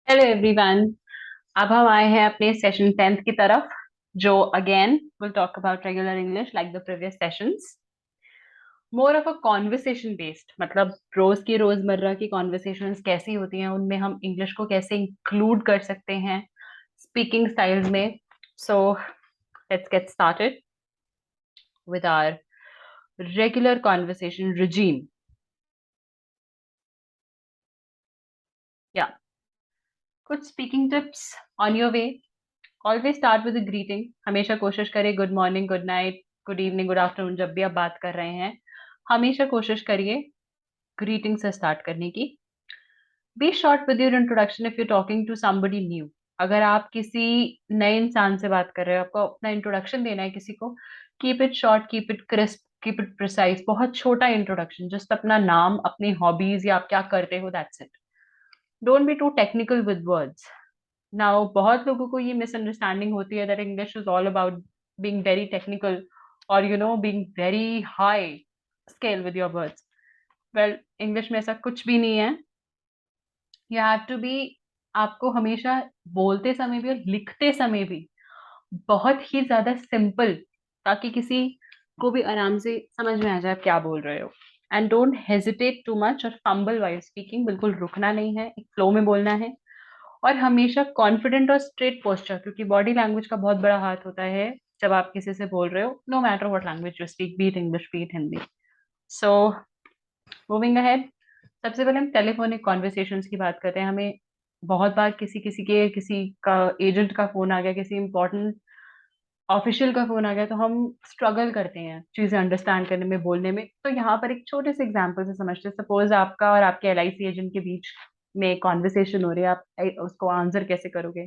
Hello everyone. अब हम आए हैं अपने सेशन 10th की तरफ, जो again will talk about regular English like the previous sessions. More of a conversation based, मतलब रोज की रोजमर्रा की कॉन्वर्सेशंस कैसी होती हैं, उनमें हम इंग्लिश को कैसे इंक्लूड कर सकते हैं स्पीकिंग स्टाइल्स में। So let's get started with our regular conversation regime. या कुछ speaking tips on your way. Always start with greeting. हमेशा कोशिश करिए good morning, good night, good evening, good afternoon, जब भी आप बात कर रहे हैं हमेशा कोशिश करिए ग्रीटिंग से स्टार्ट करने की। Be short with your introduction if you talking to somebody new. अगर आप किसी नए इंसान से बात कर रहे हो, आपको अपना इंट्रोडक्शन देना है किसी को, keep it short, keep it crisp, keep it precise. बहुत छोटा इंट्रोडक्शन, जस्ट अपना नाम, अपनी हॉबीज या आप क्या करते हो, that's it. Don't be too technical with words. Now बहुत लोगों को ये मिसअंडरस्टैंडिंग होती है that English is all about being very technical और being very high scale with your words. Well, English में ऐसा कुछ भी नहीं है। यू हैव टू बी, आपको हमेशा बोलते समय भी और लिखते समय भी बहुत ही ज्यादा सिंपल, ताकि किसी को भी आराम से समझ में आ जाए आप क्या बोल रहे हो। And don't hesitate too much और फंबल वाइल स्पीकिंग। बिल्कुल रुकना नहीं है, एक फ्लो में बोलना है। और हमेशा कॉन्फिडेंट और स्ट्रेट पोस्चर, क्योंकि बॉडी लैंग्वेज का बहुत बड़ा हाथ होता है जब आप किसी से बोल रहे हो, no matter what language you speak, be it English be it Hindi. So moving ahead, सबसे पहले हम टेलीफोनिक कॉन्वर्सेशंस की बात करते हैं। हमें बहुत बार किसी का एजेंट का फोन आ गया, किसी इंपॉर्टेंट ऑफिशियल का फोन आ गया, तो हम स्ट्रगल करते हैं चीजें अंडरस्टैंड करने में, बोलने में। तो यहाँ पर एक छोटे से एग्जांपल से समझते हैं। सपोज आपका और आपके एलआईसी एजेंट के बीच में कॉन्वर्सेशन हो रही है, आप उसको आंसर कैसे करोगे?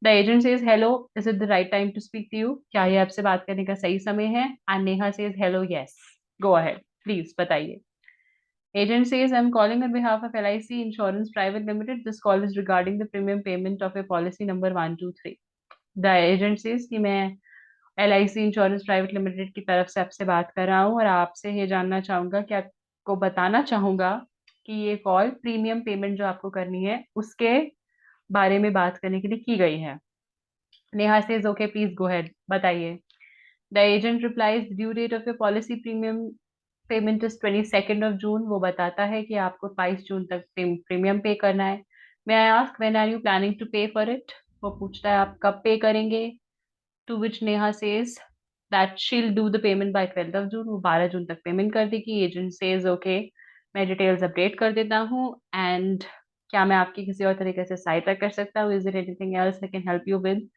The agent says hello, is it the right time to speak to you? क्या ये आपसे बात करने का सही समय है? And Neha says hello, yes, go ahead, please बताइए। Agent says, I'm calling on behalf of LIC Insurance Private Limited. This call is regarding the premium payment of a policy number 123. The agent says कि मैं LIC insurance private limited की तरफ से आपसे बात कर रहा हूँ और आपसे ये जानना चाहूंगा कि आपको बताना चाहूंगा कि ये कॉल प्रीमियम पेमेंट जो आपको करनी है उसके बारे में बात करने के लिए की गई है। Neha says okay, please go head, बताइए। The agent replies due date of your policy premium payment is 22nd of June। वो बताता है कि आपको 22 जून तक प्रीमियम पे करना है। May I ask when are you planning to pay for it? वो पूछता है आप कब पे करेंगे। To which Neha says that she'll do the payment by 12th of June। वो 12 जून तक पेमेंट कर देगी। एजेंट सेज ओके, मैं डिटेल्स अपडेट कर देता हूँ। एंड क्या मैं आपकी किसी और तरीके से सहायता कर सकता हूँ? Is there anything else I can help you with?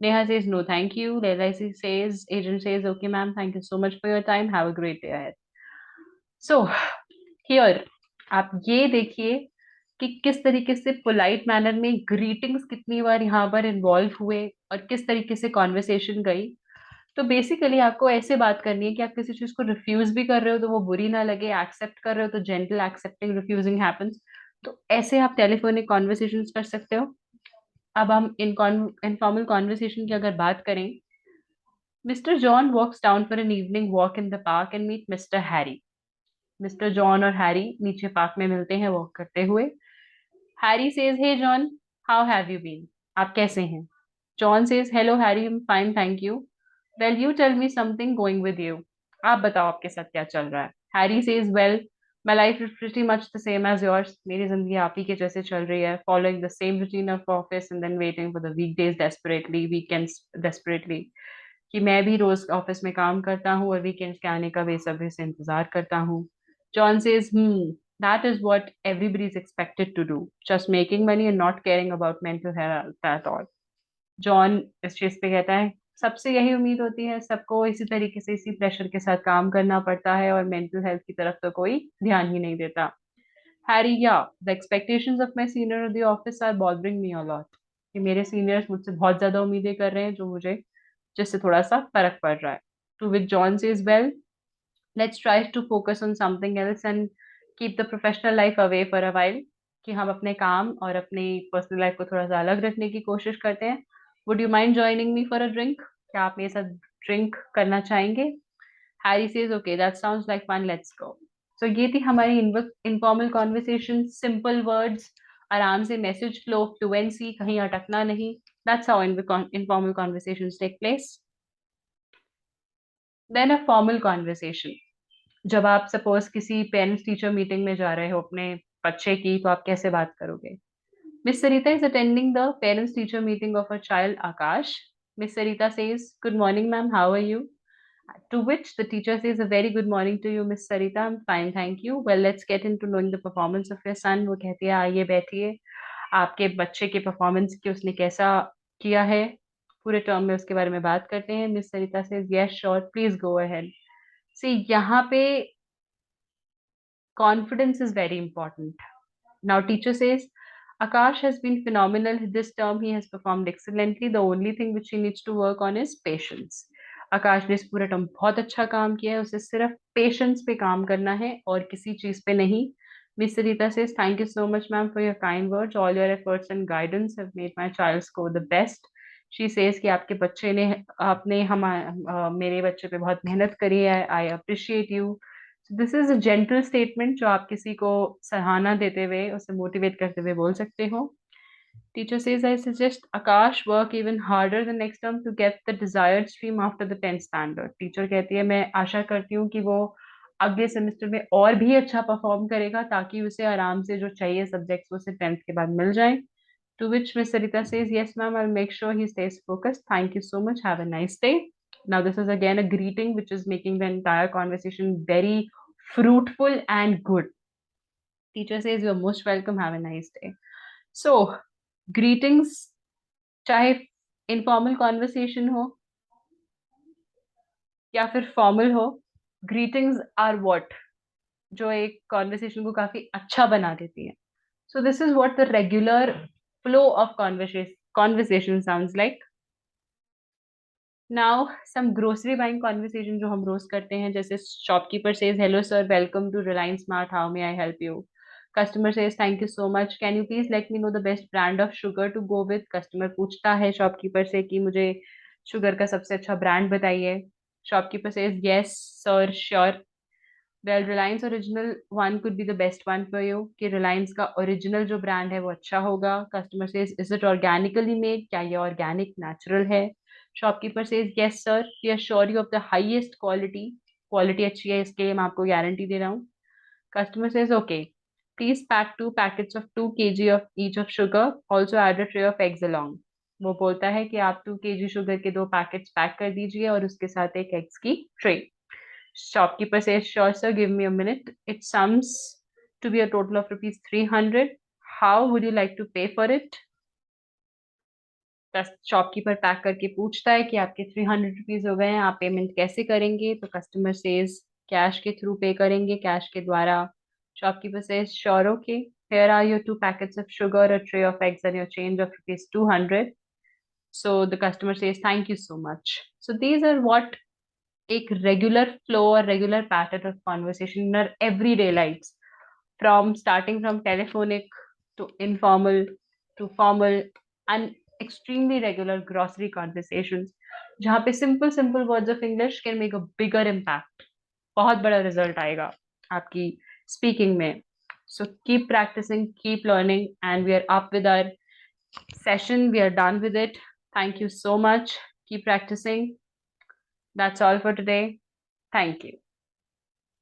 Neha says no, thank you. LIC says, agent says, okay, ma'am, thank you so much for your time. Have a great day ahead. So here आप ये देखिए कि किस तरीके से polite manner में greetings कितनी बार यहाँ पर इन्वॉल्व हुए और किस तरीके से कॉन्वर्सेशन गई। तो बेसिकली आपको ऐसे बात करनी है कि आप किसी चीज को रिफ्यूज भी कर रहे हो तो वो बुरी ना लगे, एक्सेप्ट कर रहे हो तो जेंटल एक्सेप्टिंग रिफ्यूजिंग हैपेंस। तो ऐसे आप टेलीफोनिक कॉन्वर्सेशन कर सकते हो। अब हम इनफॉर्मल कॉन्वर्सेशन की अगर बात करें, mister John walks down for an evening walk in the park and meet mister Harry. Mister John और हैरी नीचे पार्क में मिलते हैं वॉक करते हुए। Harry says hey John, how have you been? आप कैसे हैं? John says hello Harry, I am fine thank you. Well you tell me something going with you. आप बताओ आपके साथ क्या चल रहा है? Harry says well, my life is pretty much the same as yours. मेरी जिंदगी आप ही के जैसे चल रही है, following the same routine of office and then waiting for the weekdays desperately, weekends desperately. कि मैं भी रोज ऑफिस में काम करता हूँ और वीकेंड्स के आने का बेसब्री से इंतजार करता हूँ। John says that is what everybody is expected to do, just making money and not caring about mental health at all. John इस चीज पे कहता है सबसे यही उम्मीद होती है, सबको इसी तरीके से इसी प्रेशर के साथ काम करना पड़ता है और मेंटल हेल्थ की तरफ तो कोई ध्यान ही नहीं देता। हैरी या the expectations of my senior in the office are bothering me a lot. कि मेरे सीनियर्स मुझसे बहुत ज्यादा उम्मीदें कर रहे हैं जो मुझे, जिससे थोड़ा सा फर्क पड़ रहा है। To which John says well, let's try to focus on something else and keep the professional life away for a while। कि हम अपने काम और अपनी पर्सनल लाइफ को थोड़ा सा अलग रखने की कोशिश करते हैं। Would you mind joining me for a drink? क्या आप मेरे साथ ड्रिंक करना चाहेंगे? Harry says okay, that sounds like fun, let's go. So ये थी हमारी इनफॉर्मल कॉन्वर्सेशन, सिंपल वर्ड्स, आराम से मैसेज फ्लो, फ्लुएंसी, कहीं अटकना नहीं. That's how informal conversations take place. Then a formal conversation. जब आप सपोज किसी पेरेंट्स टीचर मीटिंग में जा रहे हो अपने बच्चे की, तो आप कैसे बात करोगे? Miss Sarita is attending the parents teacher meeting of her child Akash. Miss Sarita says, "Good morning, ma'am. How are you?" To which the teacher says, "A very good morning to you, Miss Sarita. I'm fine, thank you. Well, let's get into knowing the performance of your son." वो कहती है, आइए बैठिए, आपके बच्चे के performance की उसने कैसा किया है पूरे टर्म में, उसके बारे में बात करते हैं. Miss Sarita says, yes sure, please go ahead. See, यहाँ पे confidence is very important. Now, teacher says, Akash has been phenomenal this term. He has performed excellently. The only thing which he needs to work on is patience. आकाश ने इस पूरे term बहुत अच्छा काम किया है, उसे सिर्फ पेशेंस पे काम करना है और किसी चीज पे नहीं. Miss Sarita says, thank you so much ma'am for your kind words. All your efforts and guidance have made my child score the best. She says कि आपके बच्चे ने, आपने मेरे बच्चे पे बहुत मेहनत करी है. I appreciate you. This is a gentle statement जो आप किसी को सराहना देते हुए, उसे मोटिवेट करते हुए बोल सकते हो. Teacher says, I suggest Akash work even harder the next term to get the desired stream after the 10th standard. Teacher कहती है, मैं आशा करती हूँ कि वो अगले सेमेस्टर में और भी अच्छा परफॉर्म करेगा, ताकि उसे आराम से जो चाहिए सब्जेक्ट्स उसे 10th के बाद मिल जाए. To which Miss Sarita says, yes, ma'am, I'll make sure he stays focused. Thank you so much. Have a nice day. Now, this is again a greeting which is making the entire conversation very fruitful and good. Teacher says, you're most welcome. Have a nice day. So, greetings, चाहे informal conversation हो या फिर formal हो, greetings are what जो एक conversation को काफी अच्छा बना देती है. So, this is what the regular flow of conversation sounds like. Now some grocery buying conversation जो हम रोज करते हैं, जैसे shopkeeper says, hello sir, welcome to Reliance Smart, how may I help you. Customer says, thank you so much, can you please let me know the best brand of sugar to go with. Customer पूछता है shopkeeper से कि मुझे sugar का सबसे अच्छा brand बताइए. Shopkeeper says, yes sir, sure. Well, Reliance original one could be the best one for you, कि रिलायंस का ओरिजिनल जो ब्रांड है वो अच्छा होगा. Customer says, is it organically made, क्या ये ऑर्गेनिक नेचुरल है. Shopkeeper says, yes sir, we assure you of the highest quality. Quality अच्छी है, इसके लिए मैं आपको गारंटी दे रहा हूँ. Customer says, okay, please pack 2 packets of 2 kg of each of sugar, also add a tray of eggs along. वो बोलता है कि आप 2 kg शुगर के 2 पैकेट्स पैक कर दीजिए और उसके साथ एक एग्स की tray. Shopkeeper says, sure, sir, give me a minute. It sums to be a total of rupees 300. How would you like to pay for it? Shopkeeper pack करके पूछता है कि आपके 300 रुपीज हो गए हैं, आप पेमेंट कैसे करेंगे. तो कस्टमर सेज, कैश के थ्रू पे करेंगे, कैश के द्वारा. Shopkeeper says, sure, okay, here are your 2 packets of sugar, a tray of eggs, and your change of rupees 200. So the customer says, thank you so much. So these are what एक regular flow और regular pattern of conversation in our everyday lifes, from starting from telephonic to informal to formal and extremely regular grocery conversations, जहाँ पे simple simple words of English can make a bigger impact. बहुत बड़ा result आएगा आपकी speaking में. So keep practising, keep learning, and we are up with our session. We are done with it. Thank you so much. Keep practicing. That's all for today. Thank you.